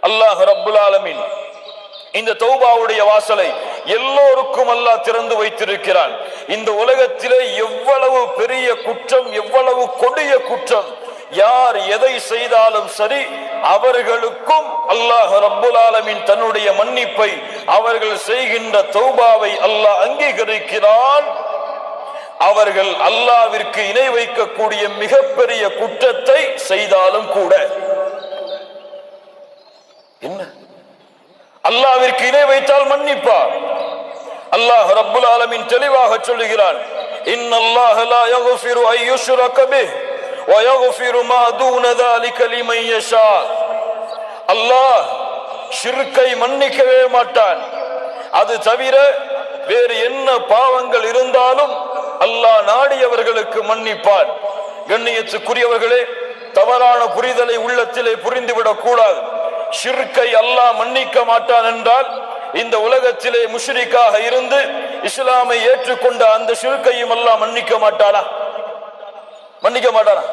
அல்லாஹ் ரப்புல் ஆலமீன் இந்த தௌபாவுடைய வாசலை எல்லோருக்கும் அல்லாஹ் திறந்து வைத்திருக்கிறான். இந்த உலகத்திலே எவ்வளவு பெரிய குற்றம், எவ்வளவு கொடிய குற்றம், யார் எதை செய்தாலும் சரி, அவர்களுக்கும் அல்லாஹ் ரப்புல் ஆலமீன் தன்னுடைய மன்னிப்பை, அவர்கள் செய்கின்ற தௌபாவை அல்லாஹ் அங்கீகரிக்கிறான். அவர்கள் அல்லாஹ்விற்கு இணை வைக்கக்கூடிய மிகப்பெரிய குற்றத்தை செய்தாலும் கூட, என்ன அல்லாஹ்விற்கு இணை வைத்தால் மன்னிப்பார். அல்லாஹ் ரப்புல் ஆலமீன் தெளிவாக சொல்லுகிறான், இன்னல்லாஹ லா யக்ஃபிரு அன் யுஷ்ரக பிஹி வ யக்ஃபிரு மா தூன ذلك லிமன் யஷா. அல்லாஹ் ஷிர்க்கை மன்னிக்கவே மாட்டான். அது தவிர வேறு என்ன பாவங்கள் இருந்தாலும் அல்லாஹ் நாடியவர்களுக்கு மன்னிப்பான். கண்ணியத்துக்குரியவர்களே, தவறான புரிதலை உள்ளத்திலே புரிந்துவிடக் கூடாது. ஷிர்க்கை அல்லாஹ் மன்னிக்க மாட்டான் என்றால், இந்த உலகத்திலே முஷ்ரிக்காக இருந்து இஸ்லாமை ஏற்றுக்கொண்ட அந்த ஷிர்க்கையும் அல்லாஹ் மன்னிக்க மாட்டானா? மன்னிக்க மாட்டானா?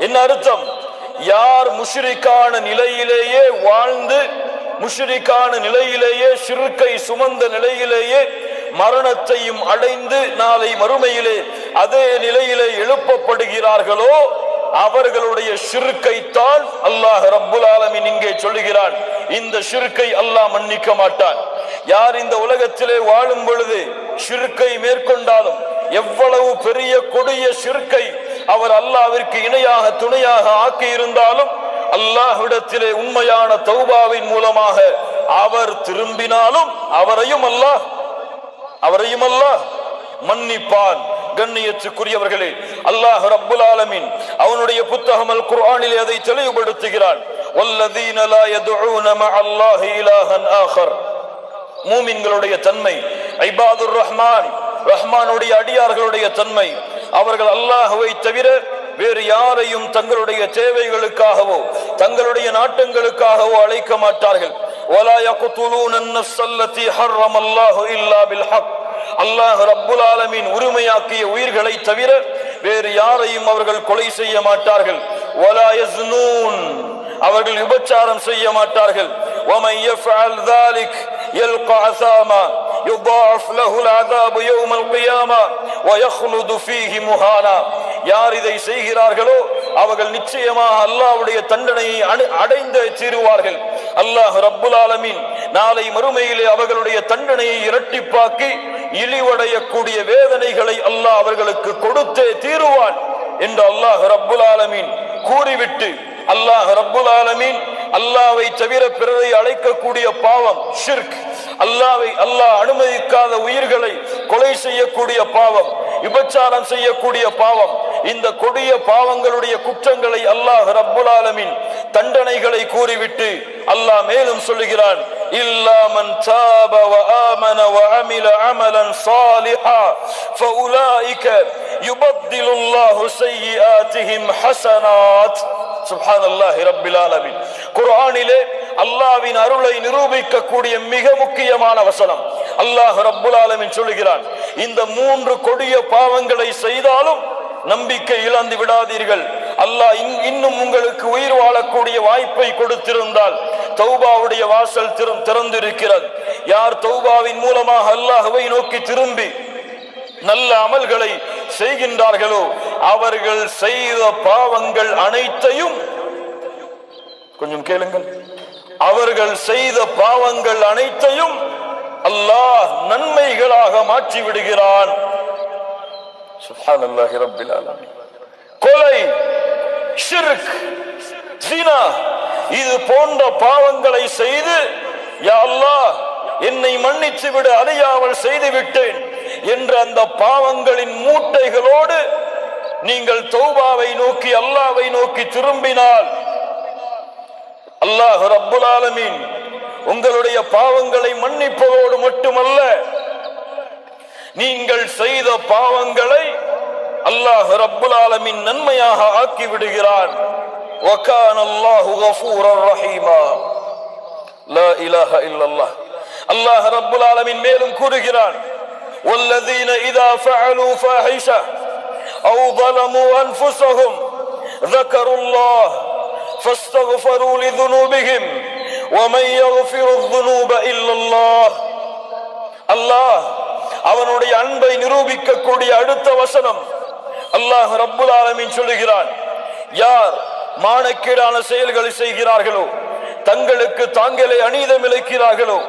என்ன அர்த்தம்? யார் முஷ்ரிக்கான நிலையிலேயே வாழ்ந்து, முஷ்ரிக்கான நிலையிலேயே, ஷிர்க்கை சுமந்த நிலையிலேயே மரணத்தையும் அடைந்து நாளை மறுமையிலே அதே நிலையிலே எழுப்பப்படுகிறார்களோ, அவர்களுடைய ஷிர்க்கை தான் அல்லாஹ் ரப்புல் ஆலமீன் இங்கே சொல்லுகிறான், இந்த ஷிர்க்கை அல்லாஹ் மன்னிக்க மாட்டான். யார் இந்த உலகத்திலே வாழும் பொழுது ஷிர்க்கை மேற்கொண்டாலும், எவ்வளவு பெரிய கொடிய ஷிர்க்கை அவர் அல்லாஹ்விற்கு இணையாக துணையாக ஆக்கி இருந்தாலும், அல்லாஹ்விடத்திலே உண்மையான தௌபாவின் மூலமாக அவர் திரும்பினாலும் அவரையும் அல்லாஹ் மன்னிப்பான். கண்ணியத்துக்குரியவர்களே, அல்லாஹ் ரப்புல் ஆலமீன் அவனுடைய புத்தகம் அல் குர்ஆனிலே அதை தெளிவுபடுத்துகிறான். வல்லதீன லா யதுஊன மஅல்லாஹி இலாஹன் ஆகர். மூமின்களுடைய தன்மை, இபாதுர் ரஹ்மான், ரஹ்மானுடைய அடியார்களுடைய தன்மை, அவர்கள் அல்லாஹ்வை தவிர வேறு யாரையும் தங்களுடைய தேவைகளுக்காகவோ தங்களுடைய நாட்டங்களுக்காகவோ அழைக்க மாட்டார்கள். வலா யக்துலூன அன்-நஃப்ஸ அல்லதி ஹர்ரமல்லாஹு இல்லா பில் ஹக். அல்லாஹ் ரப்புல் ஆலமீன் உரிமையாக்கிய உயிர்களை தவிர வேறு யாரையும் அவர்கள் கொலை செய்ய மாட்டார்கள். வலா யஸ்னூன், அவர்கள் விபச்சாரம் செய்ய மாட்டார்கள். வமன் யஃஅல் ذلك يلقى عثاما يضاعف له العذاب يوم القيامة ويخلد فيه مهانا. யார் இதை செய்கிறார்களோ அவர்கள் நிச்சயமாக அல்லாஹ்வுடைய தண்டனையை அடைந்து தீருவார்கள். அல்லாஹ் ரப்புல் ஆலமீன் நாளை மறுமையிலே அவர்களுடைய தண்டனையை இரட்டிப்பாக்கி இழிவடையக்கூடிய வேதனைகளை அல்லாஹ் அவர்களுக்கு கொடுத்தே தீருவான் என்று அல்லாஹ் ரப்புல் ஆலமீன் கூறிவிட்டு, அல்லாஹ் ரப்புல் ஆலமீன் அல்லாஹ்வை தவிர பிறரை அழைக்கக்கூடிய பாவம் ஷிர்க், அல்லாஹ் அனுமதிக்காத உயிர்களை கொலை செய்யக்கூடிய பாவம், விபச்சாரம் செய்யக்கூடிய பாவம், இந்த கொடிய பாவங்களுடைய குற்றங்களை அல்லாஹ் ரப்புல் ஆலமீன் தண்டனைகளை கூறிவிட்டு அல்லாஹ் மேலும் சொல்லுகிறான், இல்லா மன் தாப வ ஆமன வ அமில அமலன் சாலிஹா ஃபஉலாயிக யுபத்திலுல்லாஹு ஸய்யிஆத்திஹிம் ஹஸனாத். சுப்ஹானல்லாஹி ரப்பில் ஆலமீன். குர்ஆனிலே அல்லாஹ்வின் அருளை நிரூபிக்கக்கூடிய மிக முக்கியமான வசனம். அல்லாஹ் ரப்புல் ஆலமீன் சொல்லுகிறான், இந்த மூன்று கொடிய பாவங்களை செய்தாலும் நம்பிக்கை இழந்து விடாதீர்கள். அல்லாஹ் இன்னும் உங்களுக்கு உயிர் வாழக்கூடிய வாய்ப்பை கொடுத்திருந்தால் தௌபாவுடைய வாசல் திறந்திருக்கிறது. யார் தௌபாவின் மூலமாக அல்லாஹ்வை நோக்கி திரும்பி நல்ல அமல்களை செய்கின்றார்களோ அவர்கள் செய்த பாவங்கள் அனைத்தையும், கொஞ்சம் கேளுங்கள், அவர்கள் செய்த பாவங்கள் அனைத்தையும் அல்லாஹ் நன்மைகளாக மாற்றி விடுகிறான். சுப்ஹானல்லாஹி ரப்பில் ஆலமீன். கொலை, ஷிர்க், ஜினா இது போன்ற பாவங்களை செய்து, யா அல்லாஹ் என்னை மன்னித்து விடு, அறியாமல் செய்து விட்டேன் என்ற அந்த பாவங்களின் மூட்டைகளோடு நீங்கள் தௌபாவை நோக்கி அல்லாஹ்வை நோக்கி திரும்பினால் அல்லாஹ் ரப்புல் ஆலமீன் உங்களுடைய பாவங்களை மன்னிப்பதோடு மட்டுமல்ல, நீங்கள் செய்த பாவங்களை அல்லாஹ் ரப்புல் ஆலமீன் நன்மையாக ஆக்கி விடுகிறான். வகான அல்லாஹு கஃபூரர் ரஹீமா. லா இலாஹ இல்லல்லாஹ். அல்லாஹ் ரப்புல் ஆலமீன் மேலும் கூறுகிறான், வல்லதீன இதா ஃபஅலூ ஃபாஹிஷா أو ظلموا أنفسهم ذكروا الله فاستغفروا لذنوبهم وَمَن يَغْفِرُ الذُّنُوبَ إِلَّا اللَّهُ. அல்லாஹ் அவனுடைய அன்பை நிரூபிக்கக்கூடிய அடுத்த வசனம் அல்லாஹ் ரப்புல் ஆலமீன் சொல்லுகிறான், யார் மானக்கேடான செயல்களை செய்கிறார்களோ, தங்களுக்கு தாங்களே அநீதம் இழைக்கிறார்களோ,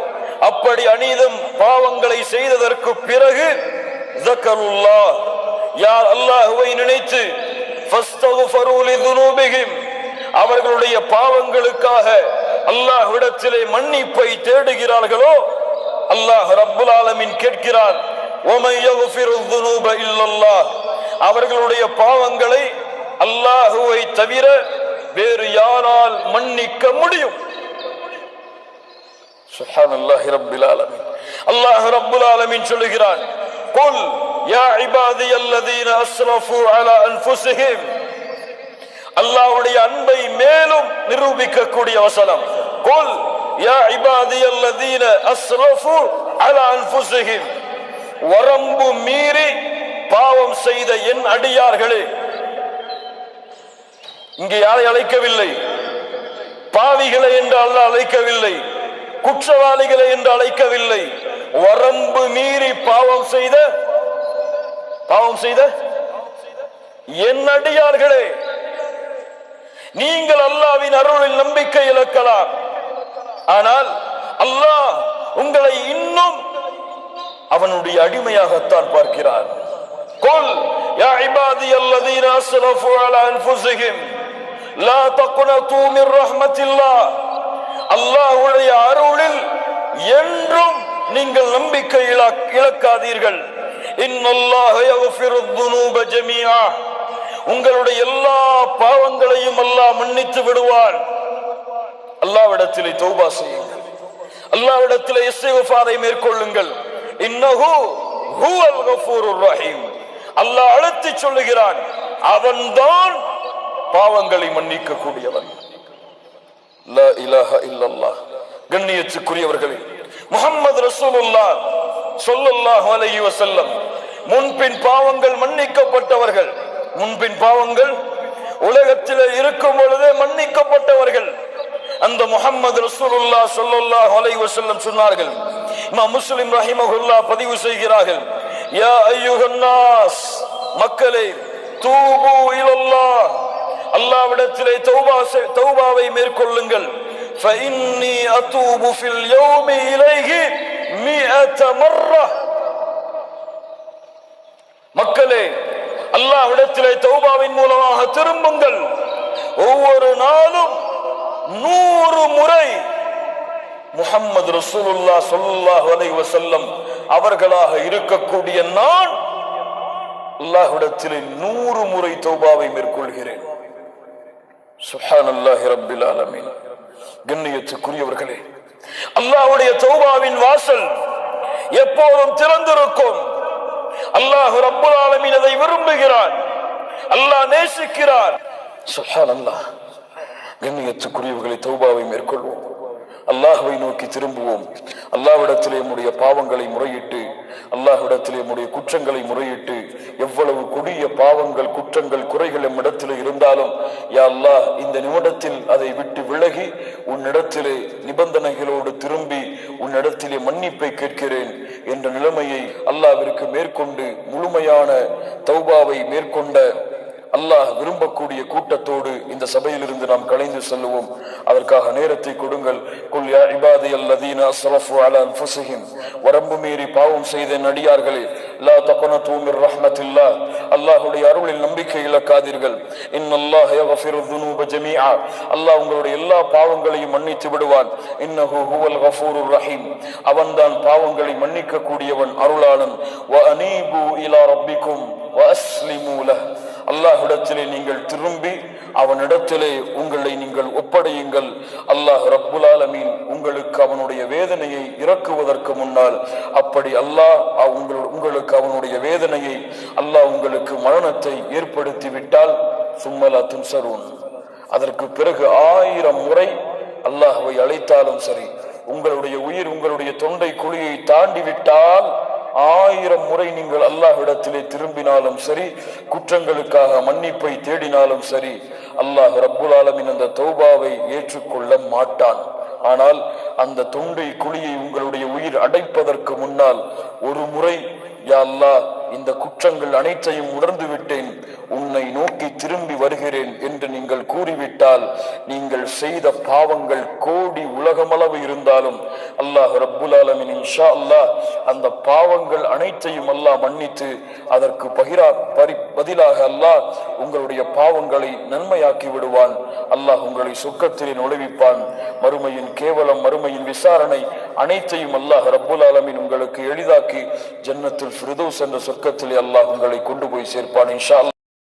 அப்படி அநீதம் பாவங்களை செய்ததற்கு பிறகு ذكرullah, யார் அல்லாஹ்வை நினைத்து فاستغفروا لذنوبهم, அவர்களுடைய பாவங்களுக்காக அல்லாஹ்விடத்திலே மன்னிப்பை தேடுகிறார்களோ, அல்லாஹ் ரப்புல் ஆலமீன் கேட்கிறான், وَمَن يَغْفِرُ الذُّنُوبَ إِلَّا اللَّهُ, அவர்களுடைய பாவங்களை அல்லாஹ்வை தவிர வேறு யாரால் மன்னிக்க முடியும்? சுப்ஹானல்லாஹி ரப்பில் ஆலமீன். அல்லாஹ் ரப்புல் ஆலமீன் சொல்கிறான், குல் யா இபாதியல்லதீன அஸ்ரஃபு அலா அன்ஃபுஸிஹிம். அல்லாஹ்வுடைய அன்பை மேலும் நிரூபிக்கக்கூடிய வசனம், குல் யா இபாதியல்லதீன அஸ்ரஃபு அலா அன்ஃபுஸிஹிம். வரம்பு மீறி பாவம் செய்த என் அடியார்களே. இங்கே யாரை அழைக்கவில்லை, பாவிகளை என்று அல்லாஹ் அழைக்கவில்லை, குற்றவாளிகளை என்று அழைக்கவில்லை. வரம்பு மீறி பாவம் செய்த என் அடியார்களே, நீங்கள் அல்லாஹ்வின் அருளில் நம்பிக்கை இழக்கலாம், ஆனால் அல்லாஹ் உங்களை இன்னும் அவனுடைய அடிமையாகத்தான் பார்க்கிறார். குல் யா இபாதியல்லதீன அஸ்ரஃபு அலா அன்ஃபுஸிஹிம் லா தக்னது மின் ரஹ்மத்தில்லாஹ். அல்லாஹ்வுடைய அருளில் என்றும் நீங்கள் நம்பிக்கை இழக்காதீர்கள். இன்னல்லாஹ யக்ஃபிரு الذுனூப ஜமீஆ, உங்களுடைய எல்லா பாவங்களையும் அல்லாஹ் மன்னித்து விடுவான். அல்லாஹ்விடத்திலே தௌபா செய்யுங்கள், அல்லாஹ்விடத்திலே இஸ்திக்ஃபாரை மேற்கொள்ளுங்கள். இன்னஹு ஹுவல் கஃபூருர் ரஹீம். அல்லாஹ் அழைத்து சொல்லுகிறான், அவன்தான் பாவங்களை மன்னிக்க கூடியவன். லா இலாஹ இல்லல்லாஹ். கண்ணியத்துக்குரியவர்களே, முஹம்மது ரசூலுல்லாஹ் ஸல்லல்லாஹு அலைஹி வஸல்லம் முன்பின் பாவங்கள் மன்னிக்கப்பட்டவர்கள். முன்பின் பாவங்கள் உலகத்தில் இருக்கும் பொழுதே மன்னிக்கப்பட்டவர்கள். அந்த முஹம்மது ரசூலுல்லாஹ் ஸல்லல்லாஹு அலைஹி வஸல்லம் சொன்னார்கள், இமாம் முஸ்லிம் ரஹிமஹுல்லாஹ் பதிவு செய்கிறார்கள், யா அய்யுஹன் நாஸ், மக்களே, தூபு இலல்லாஹ், அல்லாஹ்விடத்திலே தௌபாவை மேற்கொள்ளுங்கள். فإني أتوب في اليوم إليه 100 مرة. மக்களே, அல்லாஹ்விடத்திலே தௌபாவின் மூலமாக திரும்புங்கள். ஒவ்வொரு நாளும் 100 முறை முஹம்மது ரசூலுல்லாஹ் ஸல்லல்லாஹு அலைஹி வஸல்லம் அவர்களாக இருக்கக்கூடிய நான் அல்லாஹ்விடத்திலே 100 முறை தௌபாவை மேற்கொள்கிறேன். சுப்ஹானல்லாஹி ரப்பில் ஆலமீன். கண்ணியத்துக்குரியவர்களே, அல்லாஹ்வுடைய தௌபாவின் வாசல் எப்போதும் திறந்திருக்கும். அல்லாஹ் ரப்புல் ஆலமீன் அதை விரும்புகிறான், அல்லாஹ் நேசிக்கிறான். சுப்ஹானல்லாஹ். கண்ணியத்துக்குரியவர்களை, தௌபாவை மேற்கொள்வோம், அல்லாஹ்வை நோக்கி திரும்புவோம். அல்லாஹ்விடத்திலே நம்முடைய பாவங்களை முறையிட்டு, அல்லாஹ்விடத்திலே நம்முடைய குற்றங்களை முறையிட்டு, எவ்வளவு கொடிய பாவங்கள், குற்றங்கள், குறைகள் நம்மிடத்தில் இருந்தாலும், யா அல்லாஹ், இந்த நிமிடத்தில் அதை விட்டு விலகி உன்னிடத்திலே நிபந்தனைகளோடு திரும்பி உன்னிடத்திலே மன்னிப்பை கேட்கிறேன் என்ற நிலைமையை அல்லாஹ்விற்கு மேற்கொண்டு முழுமையான தௌபாவை மேற்கொண்ட அல்லாஹ் விரும்பக்கூடிய கூட்டத்தோடு இந்த சபையிலிருந்து நாம் கலைந்து செல்லுவோம். அதற்காக நேரத்தை கொடுங்கள். குல் யா இபாதியல்லதீன அஸ்ரஃபு அலா அன்ஃபுஸிஹிம், வரம்பு மீறி பாவம் செய்த நடிகார்களே, லா தக்னது மின் ரஹ்மத்தில்லாஹ், அல்லாஹ்வுடைய அருளில் நம்பிக்கை இழக்காதீர்கள். இன்னல்லாஹ யக்ஃபிரு الذுனூப ஜமீஆ, அல்லாஹ் உங்களுடைய எல்லா பாவங்களையும் மன்னித்து விடுவான். இன்னஹு ஹுவல் கஃபூருர் ரஹீம், அவன்தான் பாவங்களை மன்னிக்க கூடியவன், அருளாளன். வ அனீபு இலா ரப்பிக்கும் வ அஸ்லிமு லஹ், அல்லாஹ்விடத்திலே நீங்கள் திரும்பி அவனிடத்திலே உங்களை நீங்கள் ஒப்படையுங்கள். அல்லாஹ் ரப்புல் ஆலமீன் உங்களுக்கு அவனுடைய வேதனையை இறக்குவதற்கு முன்னால், அப்படி அல்லாஹ் உங்களுக்கு அவனுடைய வேதனையை, அல்லாஹ் உங்களுக்கு மரணத்தை ஏற்படுத்தி விட்டால், சும்மலா துன்சரூன், அதற்கு பிறகு 1000 முறை அல்லாஹ்வை அழைத்தாலும் சரி, உங்களுடைய உயிர் உங்களுடைய தொண்டை குழியை தாண்டி விட்டால் 1000 முறை நீங்கள் அல்லாஹ்விடத்திலே திரும்பினாலும் சரி, குற்றங்களுக்காக மன்னிப்பை தேடினாலும் சரி, அல்லாஹ் ரப்புல் ஆலமீன் அந்த தௌபாவை ஏற்றுக்கொள்ள மாட்டான். ஆனால் அந்த தொண்டை குழியை உங்களுடைய உயிர் அடைப்பதற்கு முன்னால் ஒரு முறை, யா அல்லாஹ், இந்த குற்றங்கள் அனைத்தையும் உணர்ந்து விட்டேன், உன்னை நோக்கி திரும்பி வருகிறேன் என்று நீங்கள் கூறிவிட்டால், நீங்கள் செய்த பாவங்கள் கோடி உலகமளவு இருந்தாலும் அல்லாஹ் ரப்புல் ஆலமீன் இன்ஷா அல்லாஹ் அந்த பாவங்கள் அனைத்தையும் அல்லாஹ் மன்னித்து அதற்கு பதிலாக அல்லாஹ் உங்களுடைய பாவங்களை நன்மையாக்கி விடுவான். அல்லாஹ் உங்களை சொர்க்கத்திலே நுழைவிப்பான். மறுமையின் கேவலம், மறுமையின் விசாரணை அனைத்தையும் அல்லாஹ் ரப்புல் ஆலமீன் உங்களுக்கு எளிதாக்கி ஜன்னத்துல் ஃபிர்தௌஸ் என்ற சொர்க்கத்திலே அல்லாஹ் உங்களை கொண்டு போய் சேர்ப்பான் இன்ஷா அல்லாஹ்.